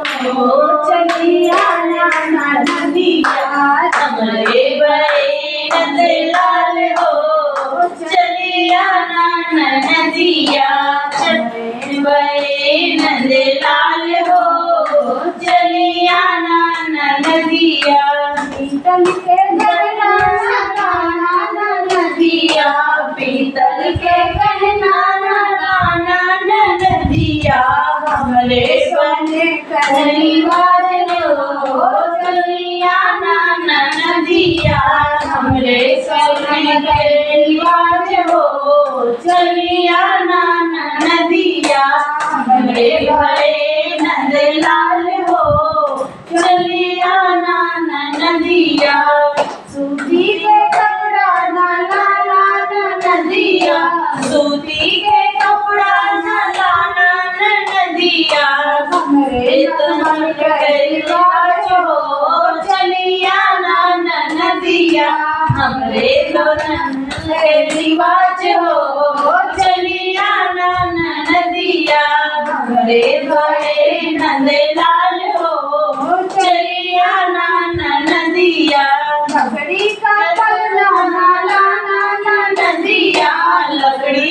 हो चलिया ना नदिया हमरे बहन लाल हो चलिया ना नदिया हमरे बहन लाल हो चलिया ना नदिया पीतल के गहना ना नदिया पीतल के गहना ना नदिया हमरे बने करीवाज हो चलिया ना नदिया हमरे बने करीवाज हो चलिया ना नदिया हमरे भरे नंदलाल हो चलिया ना नदिया सूती के कपड़ा ना नदिया सूती के कपड़ा ना नदिया हमरे तन करीवाज हो चलिया ना नदिया हमरे तन करीवाज हो चलिया ना नदिया हमरे भरे नंदलाल हो चलिया ना नदिया लकड़ी का पलना ना नदिया लकड़ी